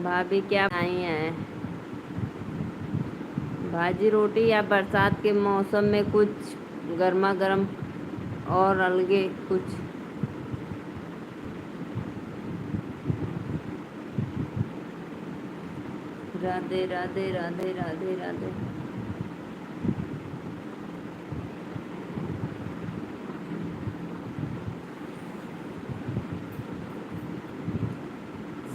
भाभी क्या बनाई हैं? भाजी रोटी, या बरसात के मौसम में कुछ गर्मा गर्म और अलगे कुछ? राधे राधे राधे राधे राधे।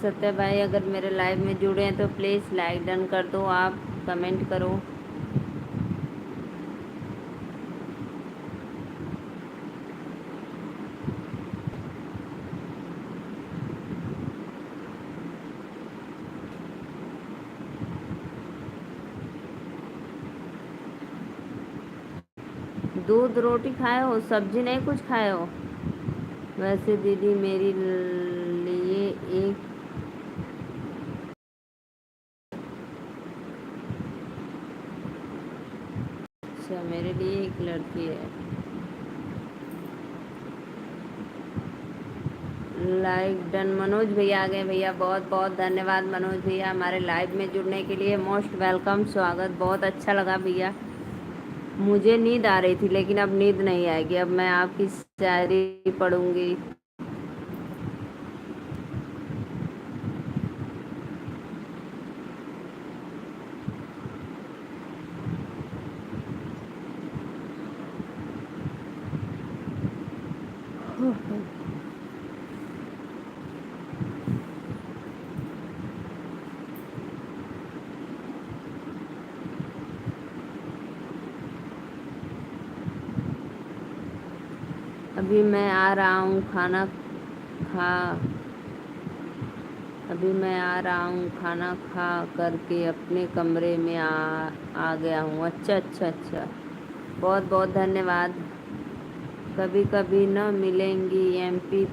सत्य भाई, अगर मेरे लाइव में जुड़े हैं तो प्लीज़ लाइक डन कर दो, आप कमेंट करो। दूध रोटी खाए हो, सब्जी नहीं कुछ खाए हो? वैसे दीदी मेरी लिए एक, अच्छा मेरे लिए एक लड़की है। Like done. मनोज भैया आ गए भैया, बहुत बहुत धन्यवाद मनोज भैया, हमारे लाइव में जुड़ने के लिए मोस्ट वेलकम, स्वागत, बहुत अच्छा लगा भैया। मुझे नींद आ रही थी लेकिन अब नींद नहीं आएगी, अब मैं आपकी शायरी पढ़ूंगी। अभी मैं आ रहा हूँ खाना खा अभी मैं आ रहा हूँ खाना खा करके अपने कमरे में आ गया हूँ। अच्छा अच्छा अच्छा, बहुत बहुत धन्यवाद। कभी कभी न मिलेंगी एमपी।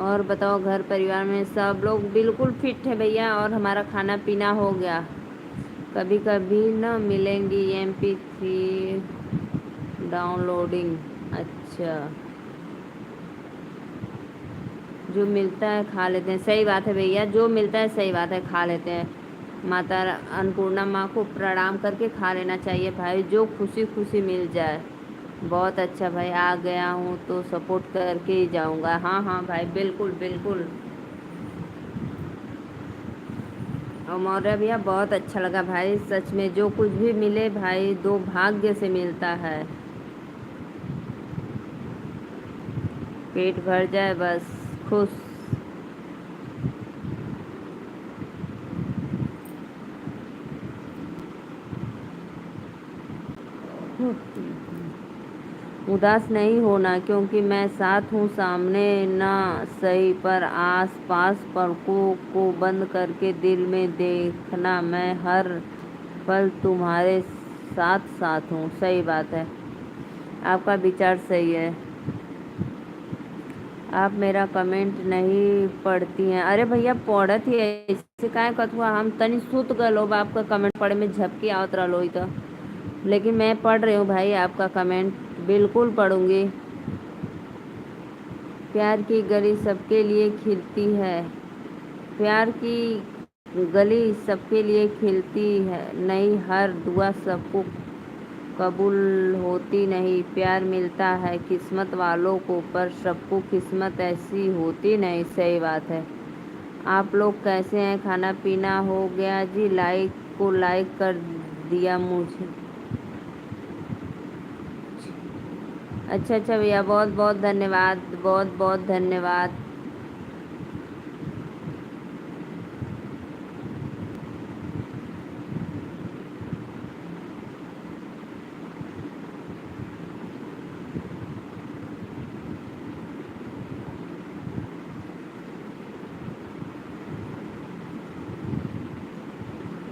और बताओ, घर परिवार में सब लोग बिल्कुल फिट है भैया, और हमारा खाना पीना हो गया। कभी कभी न मिलेंगी MP3 डाउनलोडिंग। अच्छा, जो मिलता है खा लेते हैं, सही बात है भैया, जो मिलता है सही बात है, खा लेते हैं। माता अन्नपूर्णा माँ को प्रणाम करके खा लेना चाहिए भाई, जो खुशी खुशी मिल जाए। बहुत अच्छा भाई, आ गया हूँ तो सपोर्ट करके ही जाऊँगा। हाँ हाँ भाई, बिल्कुल बिल्कुल। और मौर्य भैया, बहुत अच्छा लगा भाई, सच में जो कुछ भी मिले भाई दो भाग्य से मिलता है। पेट भर जाए बस, खुश। उदास नहीं होना, क्योंकि मैं साथ हूँ, सामने ना सही पर आस पास, पलकों को बंद करके दिल में देखना, मैं हर पल तुम्हारे साथ साथ हूँ। सही बात है, आपका विचार सही है। आप मेरा कमेंट नहीं पढ़ती हैं? अरे भैया, पढ़त ही ऐसे काय कत हुआ, हम तनी सुत गलो, आपका कमेंट पढ़े में झपकी आवत रहो तो। लेकिन मैं पढ़ रही हूँ भाई आपका कमेंट, बिल्कुल पढ़ूंगी। प्यार की गली सबके लिए खिलती है, प्यार की गली सबके लिए खिलती है, नहीं हर दुआ सबको कबूल होती नहीं। प्यार मिलता है किस्मत वालों को, पर सबको किस्मत ऐसी होती नहीं। सही बात है। आप लोग कैसे हैं? खाना पीना हो गया जी? लाइक को लाइक कर दिया मुझे। अच्छा अच्छा भैया, बहुत बहुत धन्यवाद, बहुत बहुत धन्यवाद।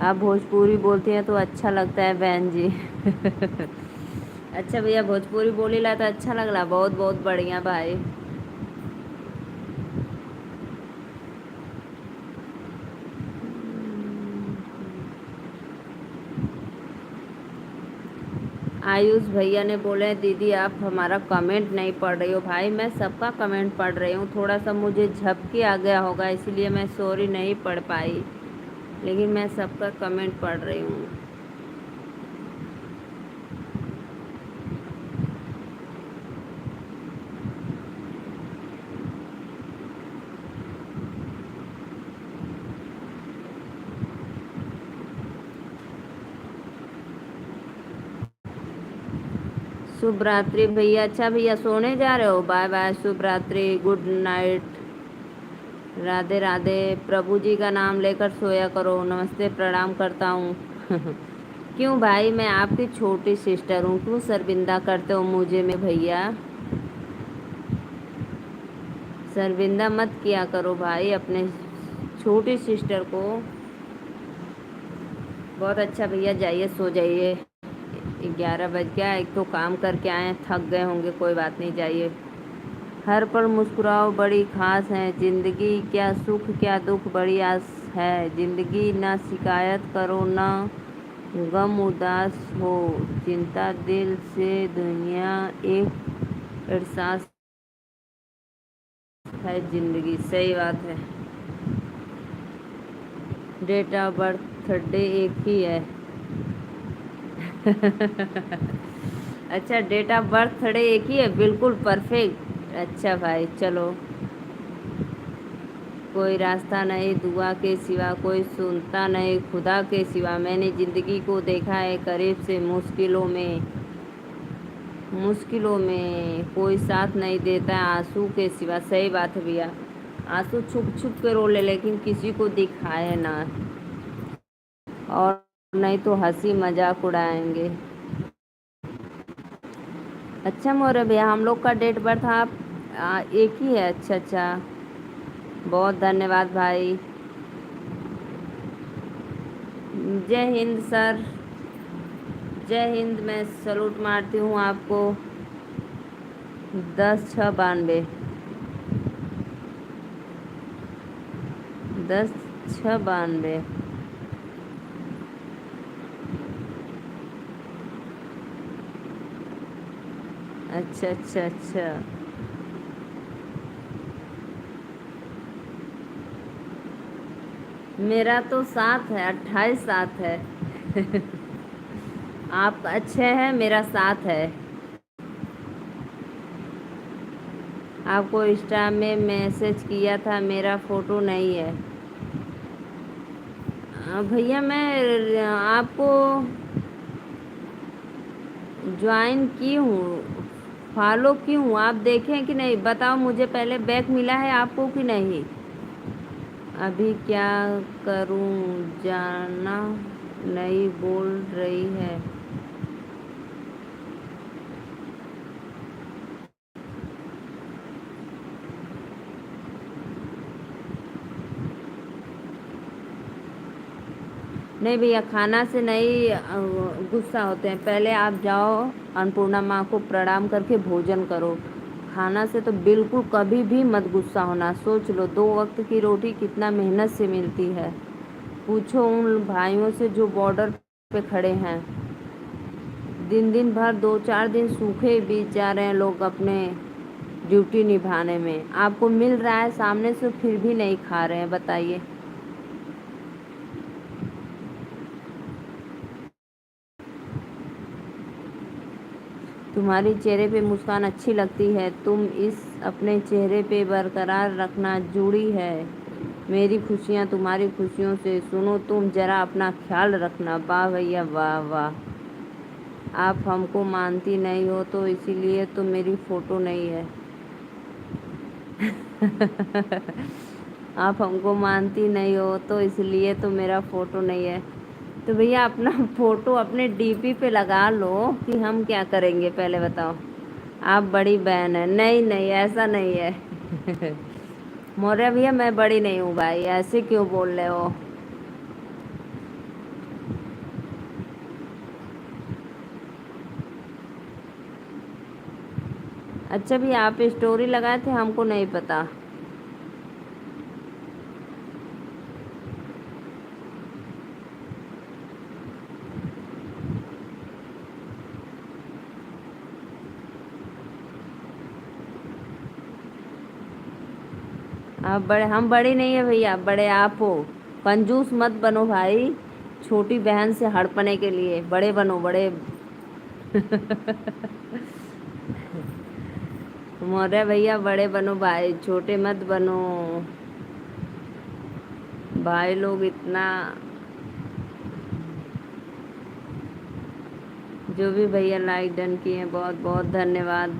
आप भोजपुरी बोलती हैं तो अच्छा लगता है बहन जी। अच्छा भैया, भोजपुरी बोली ला तो अच्छा लगला, बहुत बहुत बढ़िया भाई। आयुष भैया ने बोले, दीदी आप हमारा कमेंट नहीं पढ़ रही हो। भाई मैं सबका कमेंट पढ़ रही हूँ, थोड़ा सा मुझे झपकी आ गया होगा इसीलिए मैं सॉरी नहीं पढ़ पाई, लेकिन मैं सबका कमेंट पढ़ रही हूँ। शुभ रात्रि भैया। अच्छा भैया, सोने जा रहे हो? बाय बाय, शुभ रात्रि, गुड नाइट, राधे राधे। प्रभु जी का नाम लेकर सोया करो। नमस्ते, प्रणाम करता हूँ। क्यों भाई, मैं आपकी छोटी सिस्टर हूँ, क्यों शर्मिंदा करते हो मुझे में भैया? शर्मिंदा मत किया करो भाई अपने छोटी सिस्टर को। बहुत अच्छा भैया, जाइए सो जाइए, 11 बज गया, एक तो काम करके आए हैं, थक गए होंगे, कोई बात नहीं, जाइए। हर पल मुस्कुराओ, बड़ी खास है जिंदगी, क्या सुख क्या दुख बड़ी आस है जिंदगी, ना शिकायत करो ना गम उदास हो, चिंता दिल से दुनिया एक एहसास है जिंदगी। सही बात है। डेट ऑफ बर्थडे एक ही है। अच्छा, डेट ऑफ बर्थडे एक ही है, बिल्कुल परफेक्ट। अच्छा भाई चलो। कोई रास्ता नहीं दुआ के सिवा, कोई सुनता नहीं खुदा के सिवा, मैंने ज़िंदगी को देखा है करीब से मुश्किलों में, मुश्किलों में कोई साथ नहीं देता है आंसू के सिवा। सही बात है भैया, आंसू छुप छुप के रो ले लेकिन किसी को दिखाए ना, और नहीं तो हंसी मजाक उड़ाएंगे। अच्छा मोरे भैया, हम लोग का डेट बर्थ आप एक ही है। अच्छा अच्छा, बहुत धन्यवाद भाई। जय हिंद सर, जय हिंद। मैं सलूट मारती हूँ आपको। 10/6/92। 10/6/92। अच्छा अच्छा अच्छा। मेरा तो 7 है, 28/7 है। आप अच्छे हैं, मेरा 7 है। आपको इंस्टा में मैसेज किया था, मेरा फोटो नहीं है। भैया मैं आपको ज्वाइन की हूँ, फॉलो की हूँ, आप देखें कि नहीं बताओ मुझे पहले, बैक मिला है आपको कि नहीं। अभी क्या करूँ जाना नहीं बोल रही है। नहीं भैया, खाना से नहीं गुस्सा होते हैं। पहले आप जाओ अन्नपूर्णा माँ को प्रणाम करके भोजन करो। खाना से तो बिल्कुल कभी भी मत गुस्सा होना। सोच लो 2 वक्त की रोटी कितना मेहनत से मिलती है। पूछो उन भाइयों से जो बॉर्डर पे खड़े हैं, दिन दिन भर 2-4 दिन सूखे बीत जा रहे हैं लोग अपने ड्यूटी निभाने में। आपको मिल रहा है सामने से फिर भी नहीं खा रहे हैं, बताइए। तुम्हारी चेहरे पे मुस्कान अच्छी लगती है, तुम इस अपने चेहरे पे बरकरार रखना जरूरी है। मेरी खुशियाँ तुम्हारी खुशियों से, सुनो तुम जरा अपना ख्याल रखना। वाह भैया वाह वाह। आप हमको मानती नहीं हो तो इसीलिए तो मेरी फोटो नहीं है। आप हमको मानती नहीं हो तो इसलिए तो मेरा फोटो नहीं है। तो भैया अपना फोटो अपने डीपी पे लगा लो कि हम क्या करेंगे, पहले बताओ। आप बड़ी बहन है। नहीं नहीं, ऐसा नहीं है। मौर्य भैया मैं बड़ी नहीं हूँ भाई, ऐसे क्यों बोल रहे हो। अच्छा भैया, आप स्टोरी लगाए थे, हमको नहीं पता। आप बड़े, हम बड़ी नहीं है भैया, बड़े आप हो। कंजूस मत बनो भाई, छोटी बहन से हड़पने के लिए बड़े बनो बड़े। मौर्य भैया बड़े बनो भाई, छोटे मत बनो। भाई लोग इतना, जो भी भैया लाइक डन किए हैं बहुत बहुत धन्यवाद।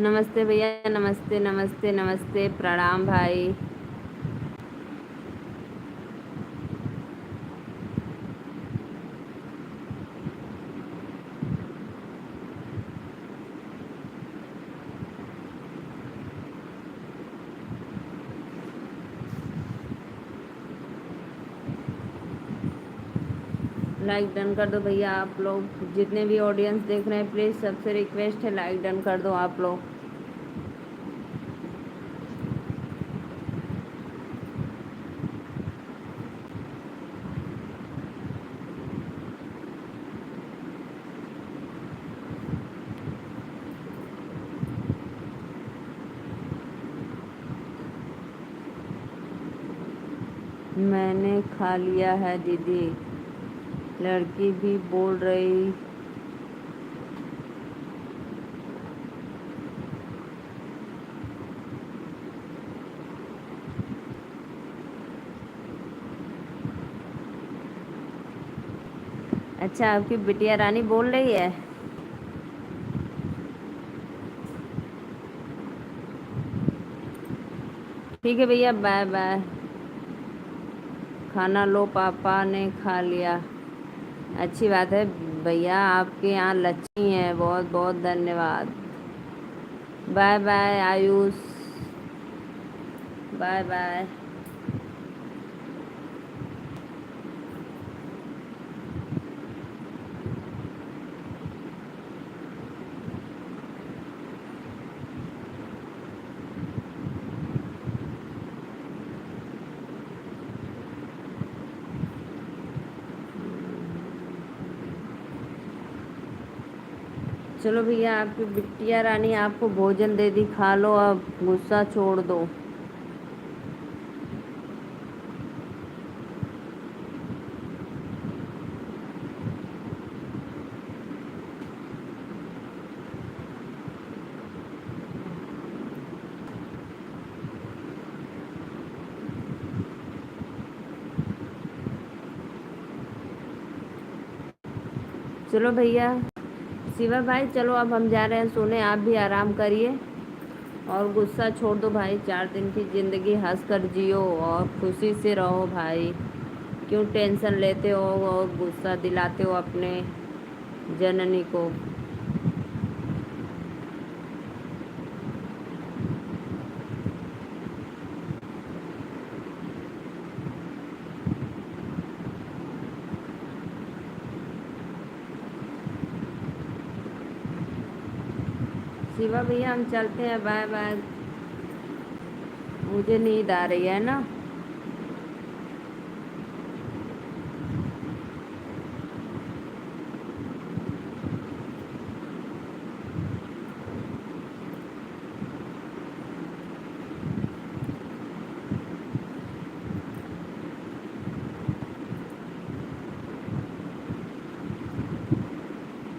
नमस्ते भैया, नमस्ते नमस्ते नमस्ते, प्रणाम भाई। लाइक डन कर दो भैया आप लोग, जितने भी ऑडियंस देख रहे हैं प्लीज़ सबसे रिक्वेस्ट है लाइक डन कर दो आप लोग। मैंने खा लिया है दीदी, लड़की भी बोल रही। अच्छा, आपकी बिटिया रानी बोल रही है। ठीक है भैया, बाय बाय। खाना लो, पापा ने खा लिया। अच्छी बात है भैया, आपके यहाँ लच्छी है, बहुत बहुत धन्यवाद। Bye bye Ayush, bye bye. चलो भैया, आपकी बिटिया रानी आपको भोजन दे दी, खा लो, अब गुस्सा छोड़ दो। चलो भैया, शिवा भाई चलो, अब हम जा रहे हैं सोने, आप भी आराम करिए और गुस्सा छोड़ दो भाई। 4 दिन की ज़िंदगी हंस कर जियो और खुशी से रहो भाई। क्यों टेंशन लेते हो और गुस्सा दिलाते हो अपने जननी को। शिवा भैया हम चलते हैं, बाय बाय। मुझे नींद आ रही है ना।